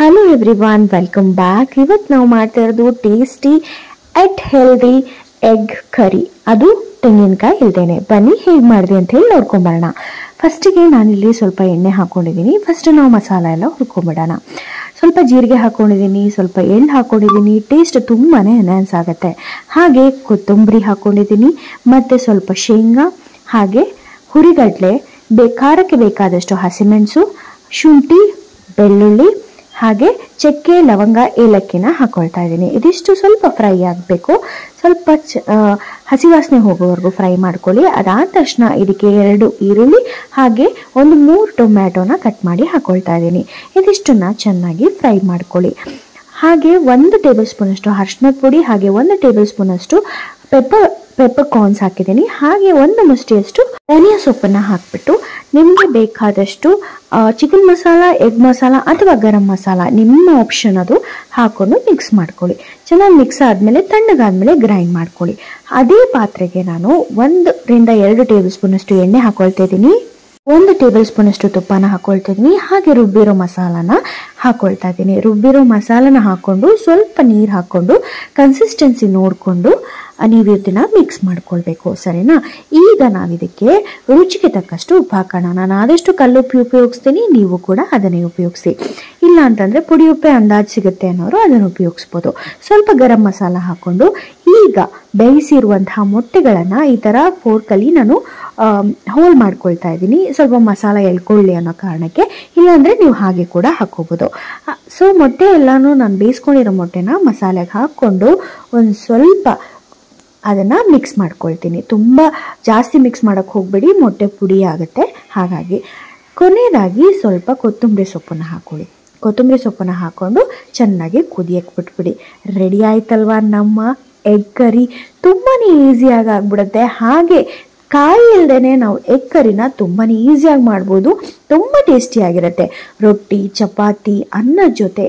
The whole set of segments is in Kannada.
Hello everyone, welcome back. ಇವತ್ತು ನಾವು ಮಾಡ್ತಾ ಇರೋದು ಟೇಸ್ಟಿ ಎಟ್ ಹೆಲ್ದಿ ಎಗ್ ಕರಿ, ಅದು ತೆಂಗಿನಕಾಯಿ ಇಲ್ದೇನೆ. ಬನ್ನಿ ಹೇಗೆ ಮಾಡಿದೆ ಅಂತ ಹೇಳಿ ನೋಡ್ಕೊಂಬರೋಣ. ಫಸ್ಟಿಗೆ ನಾನಿಲ್ಲಿ ಸ್ವಲ್ಪ ಎಣ್ಣೆ ಹಾಕ್ಕೊಂಡಿದ್ದೀನಿ. ಫಸ್ಟ್ ನಾವು ಮಸಾಲ ಎಲ್ಲ ಹುರ್ಕೊಂಬಿಡೋಣ. ಸ್ವಲ್ಪ ಜೀರಿಗೆ ಹಾಕ್ಕೊಂಡಿದ್ದೀನಿ, ಸ್ವಲ್ಪ ಎಳ್ಳು ಹಾಕ್ಕೊಂಡಿದ್ದೀನಿ. ಟೇಸ್ಟ್ ತುಂಬಾ ಎನ್ಹಾನ್ಸ್ ಆಗುತ್ತೆ. ಹಾಗೆ ಕೊತ್ತಂಬರಿ ಹಾಕ್ಕೊಂಡಿದ್ದೀನಿ, ಮತ್ತು ಸ್ವಲ್ಪ ಶೇಂಗಾ, ಹಾಗೆ ಹುರಿಗಡಲೆ, ಖಾರಕ್ಕೆ ಬೇಕಾದಷ್ಟು ಹಸಿಮೆಣಸು, ಶುಂಠಿ, ಬೆಳ್ಳುಳ್ಳಿ, ಹಾಗೆ ಚಕ್ಕೆ, ಲವಂಗ, ಏಲಕ್ಕಿನ ಹಾಕೊಳ್ತಾ ಇದ್ದೀನಿ. ಇದಿಷ್ಟು ಸ್ವಲ್ಪ ಫ್ರೈ ಆಗಬೇಕು. ಸ್ವಲ್ಪ ಹಸಿ ವಾಸನೆ ಹೋಗೋವರೆಗೂ ಫ್ರೈ ಮಾಡ್ಕೊಳ್ಳಿ. ಅದಾದ ತಕ್ಷಣ ಇದಕ್ಕೆ 2 ಈರುಳ್ಳಿ ಹಾಗೆ 3 ಟೊಮ್ಯಾಟೋನ ಕಟ್ ಮಾಡಿ ಹಾಕೊಳ್ತಾ ಇದ್ದೀನಿ. ಇದಿಷ್ಟನ್ನ ಚೆನ್ನಾಗಿ ಫ್ರೈ ಮಾಡ್ಕೊಳ್ಳಿ. ಹಾಗೆ 1 ಟೇಬಲ್ ಸ್ಪೂನ್ ಅಷ್ಟು ಅರಿಶಿಣದ ಪುಡಿ, ಹಾಗೆ 1 ಟೇಬಲ್ ಸ್ಪೂನ್ ಅಷ್ಟು ಪೆಪ್ಪರ್ ಕಾರ್ನ್ಸ್ ಹಾಕಿದ್ದೀನಿ. ಹಾಗೆ 1 ಮುಷ್ಟಿಯಷ್ಟು ಧನಿಯಾ ಸೊಪ್ಪನ್ನು ಹಾಕ್ಬಿಟ್ಟು ನಿಮಗೆ ಬೇಕಾದಷ್ಟು ಚಿಕನ್ ಮಸಾಲ, ಎಗ್ ಮಸಾಲ ಅಥವಾ ಗರಂ ಮಸಾಲ, ನಿಮ್ಮ ಆಪ್ಷನ್, ಅದು ಹಾಕೊಂಡು ಮಿಕ್ಸ್ ಮಾಡ್ಕೊಳ್ಳಿ. ಚೆನ್ನಾಗಿ ಮಿಕ್ಸ್ ಆದಮೇಲೆ ತಣ್ಣಗಾದ್ಮೇಲೆ ಗ್ರೈಂಡ್ ಮಾಡ್ಕೊಳ್ಳಿ. ಅದೇ ಪಾತ್ರೆಗೆ ನಾನು 1 ರಿಂದ 2 ಟೇಬಲ್ ಸ್ಪೂನ್ ಅಷ್ಟು ಎಣ್ಣೆ ಹಾಕೊಳ್ತಾ ಇದ್ದೀನಿ. 1 ಟೇಬಲ್ ಸ್ಪೂನ್ ಅಷ್ಟು ತುಪ್ಪನ ಹಾಕೊಳ್ತಾ ಇದ್ದೀನಿ. ಹಾಗೆ ರುಬ್ಬಿರೋ ಮಸಾಲಾನ ಹಾಕೊಳ್ತಾ ಇದ್ದೀನಿ. ರುಬ್ಬಿರೋ ಮಸಾಲನ ಹಾಕೊಂಡು ಸ್ವಲ್ಪ ನೀರು ಹಾಕೊಂಡು ಕನ್ಸಿಸ್ಟೆನ್ಸಿ ನೋಡಿಕೊಂಡು ನೀವು ಇದನ್ನ ಮಿಕ್ಸ್ ಮಾಡ್ಕೊಳ್ಬೇಕು, ಸರಿನಾ? ಈಗ ನಾವಿದಕ್ಕೆ ರುಚಿಗೆ ತಕ್ಕಷ್ಟು ಉಪ್ಪು ಹಾಕೋಣ. ನಾನು ಆದಷ್ಟು ಕಲ್ಲುಪ್ಪು ಉಪಯೋಗಿಸ್ತೀನಿ, ನೀವು ಕೂಡ ಅದನ್ನೇ ಉಪಯೋಗಿಸಿ. ಇಲ್ಲ ಅಂತಂದರೆ ಪುಡಿ ಉಪ್ಪೆ ಅಂದಾಜು ಸಿಗುತ್ತೆ ಅನ್ನೋರು ಅದನ್ನು ಉಪಯೋಗಿಸ್ಬೋದು. ಸ್ವಲ್ಪ ಗರಂ ಮಸಾಲ ಹಾಕ್ಕೊಂಡು ಈಗ ಬೇಯಿಸಿರುವಂತಹ ಮೊಟ್ಟೆಗಳನ್ನು ಈ ಥರ ಫೋರ್ಕಲ್ಲಿ ನಾನು ಹೋಲ್ ಮಾಡ್ಕೊಳ್ತಾ ಇದ್ದೀನಿ, ಸ್ವಲ್ಪ ಮಸಾಲ ಎಳ್ಕೊಳ್ಳಿ ಅನ್ನೋ ಕಾರಣಕ್ಕೆ. ಇಲ್ಲಾಂದರೆ ನೀವು ಹಾಗೆ ಕೂಡ ಹಾಕ್ಕೋಬೋದು. ಸೊ ಮೊಟ್ಟೆ ಎಲ್ಲನೂ ನಾನು ಬೇಯಿಸ್ಕೊಂಡಿರೋ ಮೊಟ್ಟೆನ ಮಸಾಲೆಗೆ ಹಾಕ್ಕೊಂಡು ಒಂದು ಸ್ವಲ್ಪ ಅದನ್ನು ಮಿಕ್ಸ್ ಮಾಡ್ಕೊಳ್ತೀನಿ. ತುಂಬ ಜಾಸ್ತಿ ಮಿಕ್ಸ್ ಮಾಡೋಕ್ಕೆ ಹೋಗಬೇಡಿ, ಮೊಟ್ಟೆ ಪುಡಿ ಆಗುತ್ತೆ. ಹಾಗಾಗಿ ಕೊನೆಯದಾಗಿ ಸ್ವಲ್ಪ ಕೊತ್ತಂಬರಿ ಸೊಪ್ಪನ್ನು ಹಾಕ್ಕೊಳ್ಳಿ. ಕೊತ್ತಂಬರಿ ಸೊಪ್ಪನ್ನು ಹಾಕ್ಕೊಂಡು ಚೆನ್ನಾಗಿ ಕುದಿಯಕ್ಕೆ ಬಿಟ್ಬಿಡಿ. ರೆಡಿ ಆಯ್ತಲ್ವಾ ನಮ್ಮ ಎಗ್ ಕರಿ? ತುಂಬಾ ಈಸಿಯಾಗಿ ಆಗ್ಬಿಡುತ್ತೆ. ಹಾಗೆ ಕಾಯಿ ಇಲ್ಲದೇ ನಾವು ಎಗ್ ಕರಿನ ತುಂಬಾ ಈಸಿಯಾಗಿ ಮಾಡ್ಬೋದು. ತುಂಬ ಟೇಸ್ಟಿಯಾಗಿರುತ್ತೆ. ರೊಟ್ಟಿ, ಚಪಾತಿ, ಅನ್ನದ ಜೊತೆ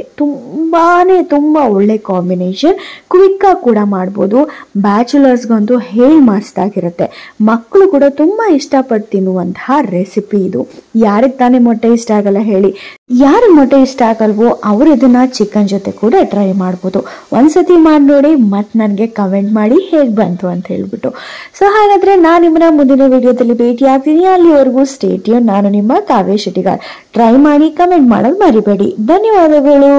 ತುಂಬ ಒಳ್ಳೆ ಕಾಂಬಿನೇಷನ್. ಕ್ವಿಕ್ಕಾಗಿ ಕೂಡ ಮಾಡ್ಬೋದು. ಬ್ಯಾಚುಲರ್ಸ್ಗಂತೂ ಹೇಳಿ ಮಾಡಿಸ್ದಾಗಿರುತ್ತೆ. ಮಕ್ಕಳು ಕೂಡ ತುಂಬ ಇಷ್ಟಪಟ್ಟು ತಿನ್ನುವಂತಹ ರೆಸಿಪಿ ಇದು. ಯಾರಿಗೆ ತಾನೇ ಮೊಟ್ಟೆ ಇಷ್ಟ ಆಗಲ್ಲ ಹೇಳಿ? ಯಾರಿಗೆ ಮೊಟ್ಟೆ ಇಷ್ಟ ಆಗಲ್ವೋ ಅವರು ಇದನ್ನು ಚಿಕನ್ ಜೊತೆ ಕೂಡ ಟ್ರೈ ಮಾಡ್ಬೋದು. ಒಂದ್ಸತಿ ಮಾಡಿ ನೋಡಿ, ಮತ್ತು ನನಗೆ ಕಮೆಂಟ್ ಮಾಡಿ ಹೇಗೆ ಬಂತು ಅಂತ ಹೇಳ್ಬಿಟ್ಟು. ಸೊ ಹಾಗಾದರೆ ನಾನು ನಿಮ್ಮನ್ನ ಮುಂದಿನ ವಿಡಿಯೋದಲ್ಲಿ ಭೇಟಿ ಆಗ್ತೀನಿ. ಅಲ್ಲಿವರೆಗೂ ಸ್ಟೇ ಟ್ಯೂನ್. ನಾನು ನಿಮ್ಮ ಕಾವ್ಯ ಶೆಟ್ಟಿಗಾರ್. ಟ್ರೈ ಮಾಡಿ ಕಮೆಂಟ್ ಮಾಡೋದು ಮರಿಬೇಡಿ. ಧನ್ಯವಾದಗಳು.